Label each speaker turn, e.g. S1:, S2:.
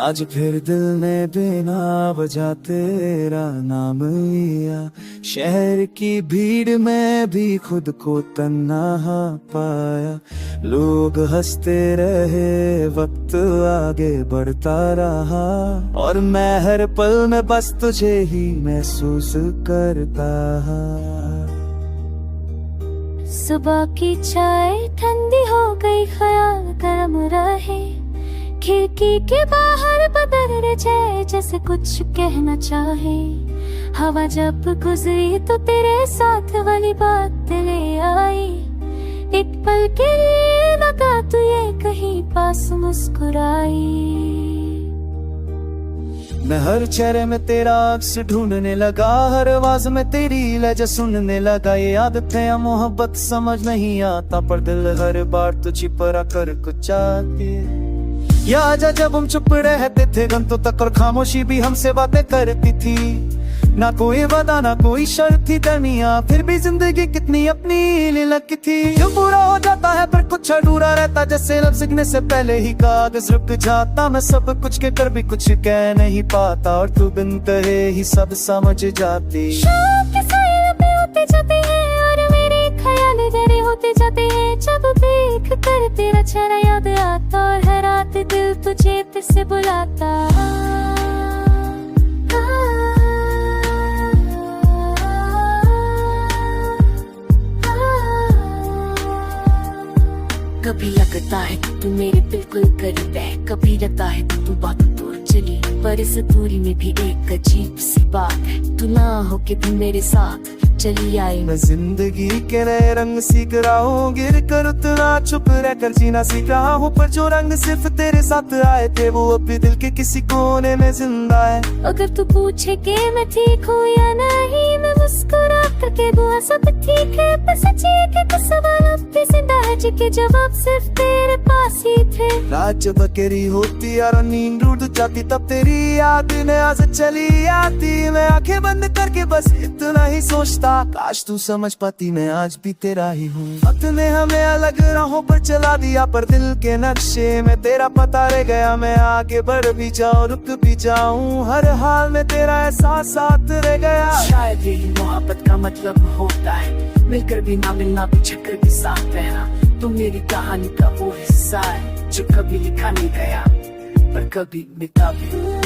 S1: आज फिर दिल ने बिना वजह तेरा नाम लिया। शहर की भीड़ में भी खुद को तन्हा पाया। लोग हंसते रहे, वक्त आगे बढ़ता रहा, और मैं हर पल में बस तुझे ही महसूस करता।
S2: सुबह की चाय ठंडी हो गई, ख्याल गर्म रहे। खिड़की के बाहर बदल जाए, जैसे कुछ कहना चाहे। हवा जब गुजरी तो तेरे साथ वाली बात ले आई। एक पल के लिए लगा तू ये कहीं पास मुस्कुराई।
S1: मैं हर चेहरे में तेरा अक्स ढूंढने लगा, हर आवाज में तेरी लहजा सुनने लगा। ये आदत है या मोहब्बत समझ नहीं आता, पर दिल हर बार तुझी पर आकर कुछ चाहती। या आजा जब हम चुप रहते थे घंटों तक, और खामोशी भी हमसे बातें करती थी। ना कोई वादा ना कोई शर्त थी दरमिया, फिर भी जिंदगी कितनी अपनी लगती थी। जो पूरा हो जाता है पर कुछ अधूरा रहता, जैसे लफ्ज़ लिखने से पहले ही कागज रुक जाता। मैं सब कुछ के कर भी कुछ कह नहीं पाता, और तू बिन कहे ही सब समझ जाती।
S2: शाम के साए लंबे होते जाते हैं, और मेरे ख्याल गहरे होते जाते हैं। जब देख कर तेरा चेहरा याद आता, और हर रात दिल तुझे फिर से बुलाता। कभी लगता है कि तू मेरे बिल्कुल करीब है, कभी लगता है कि तू बहुत दूर चली। पर इस दूरी में भी एक अजीब सी बात है, तू ना हो के भी मेरे साथ चली आई।
S1: मैं जिंदगी के नए रंग सीख रहा हूँ, गिर कर उतना चुप रहकर जीना सीख रहा हूँ। पर जो रंग सिर्फ तेरे साथ आए थे, वो अब भी दिल के किसी कोने में जिंदा है।
S2: अगर तू पूछे कि मैं ठीक हूँ या नहीं, मैं मुस्कुरा करके दुआ सब ठीक है। पर सच्ची है कि कुछ सवाल अब भी जिंदा है, जिनके जवाब सिर्फ तेरे पास ही थे।
S1: रात जब अकेली होती और नींद टूट जाती, तब तेरी याद ने आज चली आती। मैं आंखें बंद करके बस इतना ही सोचता, काश तू समझ पाती मैं आज भी तेरा ही हूँ। वक्त ने हमें अलग राहों पर चला दिया, पर दिल के नक्शे में तेरा पता रह गया। मैं आगे बढ़ भी जाऊँ रुक भी जाऊँ, हर हाल में तेरा एहसास साथ रह गया।
S3: शायद यही मोहब्बत का मतलब होता है, मिलकर भी ना मिलना, बिछड़ कर भी साथ रहना। तुम मेरी कहानी का वो हिस्सा है, जो कभी लिखा नहीं गया पर कभी मिटा भी।